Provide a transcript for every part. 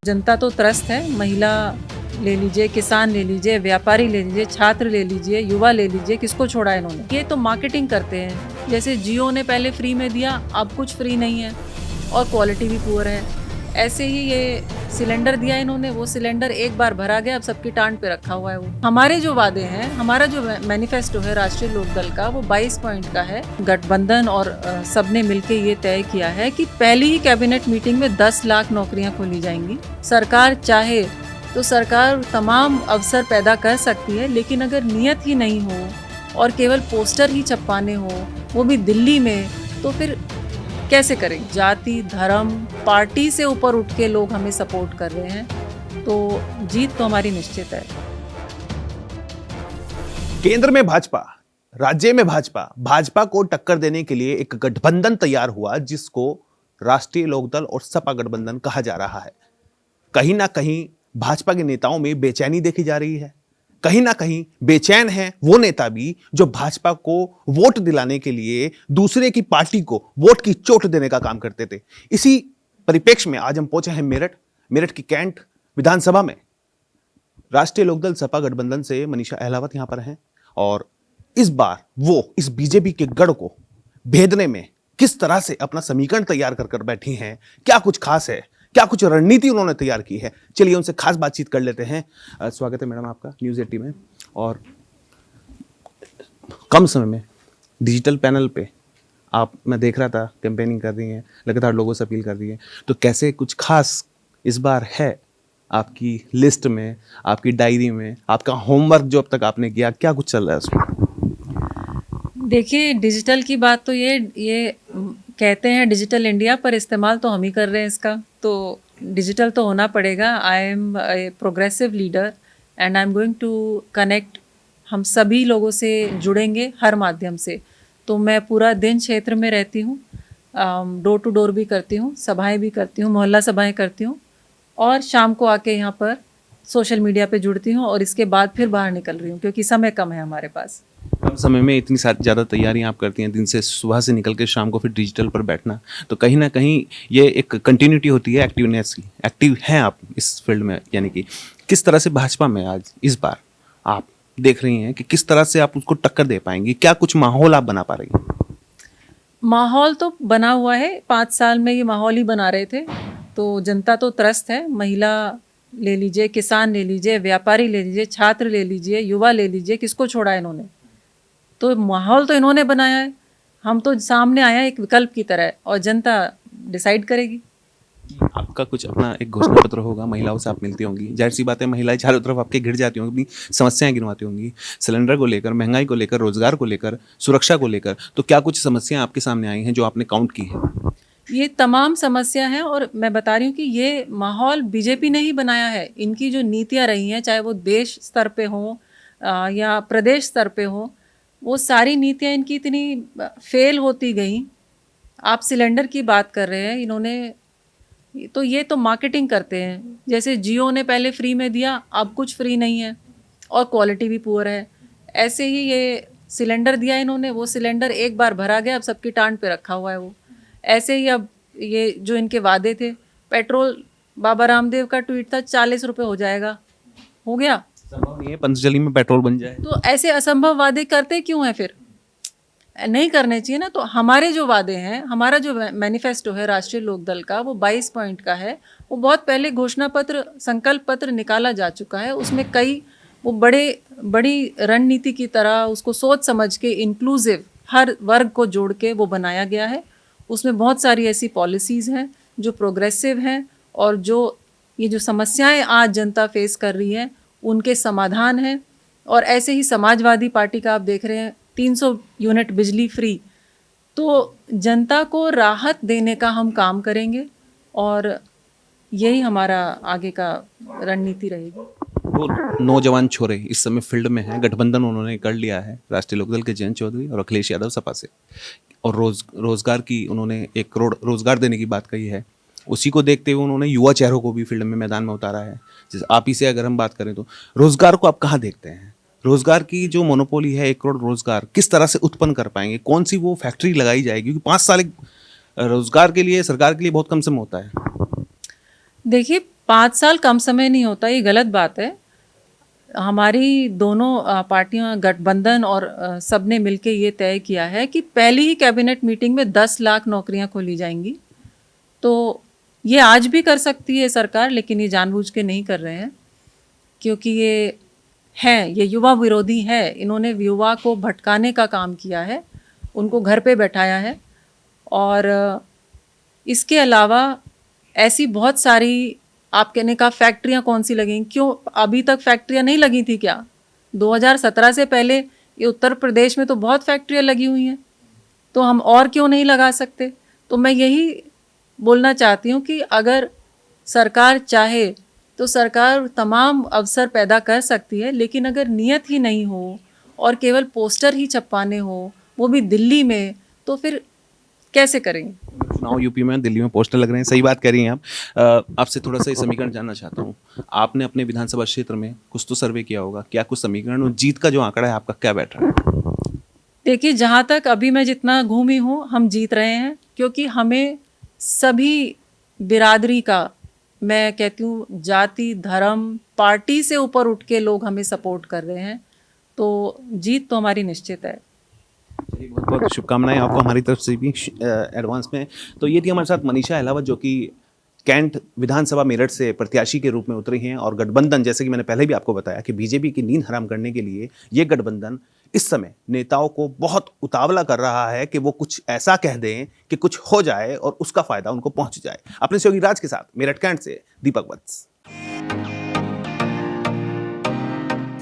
जनता तो त्रस्त है। महिला ले लीजिए, किसान ले लीजिए, व्यापारी ले लीजिए, छात्र ले लीजिए, युवा ले लीजिए, किसको छोड़ा है इन्होंने। ये तो मार्केटिंग करते हैं। जैसे जियो ने पहले फ्री में दिया, अब कुछ फ्री नहीं है और क्वालिटी भी पुअर है। ऐसे ही ये सिलेंडर दिया इन्होंने, वो सिलेंडर एक बार भरा गया, अब सबकी टांड पे रखा हुआ है। वो हमारे जो वादे हैं, हमारा जो मैनिफेस्टो है राष्ट्रीय लोकदल का, वो 22 पॉइंट का है। गठबंधन और सबने मिलके ये तय किया है कि पहली ही कैबिनेट मीटिंग में 10 लाख नौकरियां खोली जाएंगी। सरकार चाहे तो सरकार तमाम अवसर पैदा कर सकती है, लेकिन अगर नियत ही नहीं हो और केवल पोस्टर ही छपवाने हो, वो भी दिल्ली में, तो फिर कैसे करें। जाति, धर्म, पार्टी से ऊपर उठ के लोग हमें सपोर्ट कर रहे हैं, तो जीत तो हमारी निश्चित है। केंद्र में भाजपा, राज्य में भाजपा, भाजपा को टक्कर देने के लिए एक गठबंधन तैयार हुआ, जिसको राष्ट्रीय लोकदल और सपा गठबंधन कहा जा रहा है। कहीं ना कहीं भाजपा के नेताओं में बेचैनी देखी जा रही है। कहीं ना कहीं बेचैन हैं वो नेता भी जो भाजपा को वोट दिलाने के लिए दूसरे की पार्टी को वोट की चोट देने का काम करते थे। इसी परिप्रेक्ष्य में आज हम पहुंचे हैं मेरठ की कैंट विधानसभा में। राष्ट्रीय लोकदल सपा गठबंधन से मनीषा अहलावत यहां पर हैं और इस बार वो इस बीजेपी के गढ़ को भेदने में किस तरह से अपना समीकरण तैयार कर बैठी हैं, क्या कुछ खास है, क्या कुछ रणनीति उन्होंने तैयार की है, चलिए उनसे खास बातचीत कर लेते हैं। स्वागत है मैडम आपका न्यूज़ 80 में। और कम समय में डिजिटल पैनल पे आप, मैं देख रहा था, कैंपेनिंग कर रही हैं, लगातार लोगों से अपील कर रही हैं, तो कैसे कुछ खास इस बार है आपकी लिस्ट में, आपकी डायरी में, आपका होमवर्क जो अब तक आपने किया, क्या कुछ चल रहा है उसमें? देखिए, डिजिटल की बात तो ये कहते हैं डिजिटल इंडिया, पर इस्तेमाल तो हम ही कर रहे हैं इसका, तो डिजिटल तो होना पड़ेगा। I am a progressive leader and I am going to connect. हम सभी लोगों से जुड़ेंगे हर माध्यम से। तो मैं पूरा दिन क्षेत्र में रहती हूँ, डोर टू डोर भी करती हूँ, सभाएं भी करती हूँ, मोहल्ला सभाएं करती हूँ, और शाम को आके यहाँ पर सोशल मीडिया पे जुड़ती हूँ, और इसके बाद फिर बाहर निकल रही हूँ क्योंकि समय कम है हमारे पास। कम समय में इतनी ज़्यादा तैयारियां आप करती हैं, दिन से सुबह से निकल के शाम को फिर डिजिटल पर बैठना, तो कहीं ना कहीं ये एक कंटिन्यूटी होती है एक्टिवनेस की। एक्टिव हैं आप इस फील्ड में, यानी कि किस तरह से भाजपा में आज इस बार आप देख रही हैं कि किस तरह से आप उसको टक्कर दे पाएंगी, क्या कुछ माहौल आप बना पा रही हैं? माहौल तो बना हुआ है, 5 साल में ये माहौल ही बना रहे थे। तो जनता तो त्रस्त है। महिला ले लीजिए, किसान ले लीजिए, व्यापारी ले लीजिए, छात्र ले लीजिए, युवा ले लीजिए, किसको छोड़ा है इन्होंने। तो माहौल तो इन्होंने बनाया है, हम तो सामने आया एक विकल्प की तरह, और जनता डिसाइड करेगी। आपका कुछ अपना एक घोषणा पत्र होगा, महिलाओं से आप मिलती होंगी, जाहिर सी बात है महिलाएं चारों तरफ आपके घिर जाती होंगी, अपनी समस्याएं गिनवाती होंगी, सिलेंडर को लेकर, महंगाई को लेकर, रोजगार को लेकर, सुरक्षा को लेकर, तो क्या कुछ समस्याएं आपके सामने आई हैं जो आपने काउंट की है? ये तमाम समस्या हैं, और मैं बता रही हूँ कि ये माहौल बीजेपी ने ही बनाया है। इनकी जो नीतियाँ रही हैं, चाहे वो देश स्तर पे हो या प्रदेश स्तर पे हो, वो सारी नीतियाँ इनकी इतनी फेल होती गई। आप सिलेंडर की बात कर रहे हैं, इन्होंने तो ये तो मार्केटिंग करते हैं। जैसे जियो ने पहले फ्री में दिया, अब कुछ फ्री नहीं है और क्वालिटी भी पुअर है। ऐसे ही ये सिलेंडर दिया इन्होंने, वो सिलेंडर एक बार भरा गया, अब सबकी टांड पे रखा हुआ है। वो ऐसे ही अब ये जो इनके वादे थे, पेट्रोल, बाबा रामदेव का ट्वीट था 40 रुपये हो जाएगा, हो गया। संभव नहीं है पतंजलि में पेट्रोल बन जाए। तो ऐसे असंभव वादे करते क्यों हैं फिर? नहीं करने चाहिए ना। तो हमारे जो वादे हैं, हमारा जो मैनिफेस्टो है राष्ट्रीय लोकदल का, वो 22 पॉइंट का है। वो बहुत पहले घोषणा पत्र, संकल्प पत्र निकाला जा चुका है। उसमें कई वो बड़ी रणनीति की तरह उसको सोच समझ के इंक्लूसिव हर वर्ग को जोड़ के वो बनाया गया है। उसमें बहुत सारी ऐसी पॉलिसीज़ हैं जो प्रोग्रेसिव हैं, और जो ये जो समस्याएं आज जनता फेस कर रही है उनके समाधान हैं। और ऐसे ही समाजवादी पार्टी का आप देख रहे हैं, 300 यूनिट बिजली फ्री। तो जनता को राहत देने का हम काम करेंगे, और यही हमारा आगे का रणनीति रहेगी। वो नौजवान छोरे इस समय फील्ड में हैं, गठबंधन उन्होंने कर लिया है राष्ट्रीय लोकदल के जयंत चौधरी और अखिलेश यादव सपा से, और रोजगार की उन्होंने 1 करोड़ रोजगार देने की बात कही है। उसी को देखते हुए उन्होंने युवा चेहरों को भी फील्ड में मैदान में उतारा है। जैसे आप ही से अगर हम बात करें तो रोजगार को आप कहाँ देखते हैं? रोजगार की जो मोनोपोली है, 1 करोड़ रोजगार किस तरह से उत्पन्न कर पाएंगे? कौन सी वो फैक्ट्री लगाई जाएगी? क्योंकि 5 साल रोजगार के लिए सरकार के लिए बहुत कम समय होता है। देखिए, 5 साल कम समय नहीं होता, ये गलत बात है। हमारी दोनों पार्टियां गठबंधन और सबने मिलके ये तय किया है कि पहली ही कैबिनेट मीटिंग में 10 लाख नौकरियां खोली जाएंगी। तो ये आज भी कर सकती है सरकार, लेकिन ये जानबूझ के नहीं कर रहे हैं, क्योंकि ये युवा विरोधी है। इन्होंने युवा को भटकाने का काम किया है, उनको घर पे बैठाया है। और इसके अलावा ऐसी बहुत सारी, आप कहने का फैक्ट्रियां कौन सी लगेंगी, क्यों अभी तक फैक्ट्रियां नहीं लगी थी क्या? 2017 से पहले ये उत्तर प्रदेश में तो बहुत फैक्ट्रियां लगी हुई हैं, तो हम और क्यों नहीं लगा सकते? तो मैं यही बोलना चाहती हूँ कि अगर सरकार चाहे तो सरकार तमाम अवसर पैदा कर सकती है, लेकिन अगर नियत ही नहीं हो और केवल पोस्टर ही छपवाने हो, वो भी दिल्ली में, तो फिर कैसे करेंगे? चुनाव यूपी में, दिल्ली में पोस्टर लग रहे हैं, सही बात कह रही हैं आप। आपसे थोड़ा सा ये समीकरण जानना चाहता हूँ। आपने अपने विधानसभा क्षेत्र में कुछ तो सर्वे किया होगा, क्या कुछ समीकरण और जीत का जो आंकड़ा है आपका क्या बैठ रहा है? देखिए, जहाँ तक अभी मैं जितना घूमी हूँ, हम जीत रहे हैं, क्योंकि हमें सभी बिरादरी का, मैं कहती हूँ जाति, धर्म, पार्टी से ऊपर उठ के लोग हमें सपोर्ट कर रहे हैं, तो जीत तो हमारी निश्चित है। चलिए, बहुत बहुत शुभकामनाएं आपको हमारी तरफ से भी एडवांस में। तो ये थी हमारे साथ मनीषा अहलावत, जो कि कैंट विधानसभा मेरठ से प्रत्याशी के रूप में उतरी हैं। और गठबंधन, जैसे कि मैंने पहले भी आपको बताया कि बीजेपी की नींद हराम करने के लिए ये गठबंधन इस समय नेताओं को बहुत उतावला कर रहा है कि वो कुछ ऐसा कह दें कि कुछ हो जाए और उसका फायदा उनको पहुंच जाए। अपने सहयोगी राज के साथ मेरठ कैंट से दीपक वत्स।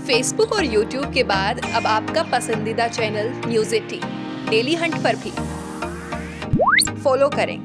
फेसबुक और यूट्यूब के बाद अब आपका पसंदीदा चैनल न्यूज़ 18 डेली हंट पर भी फॉलो करें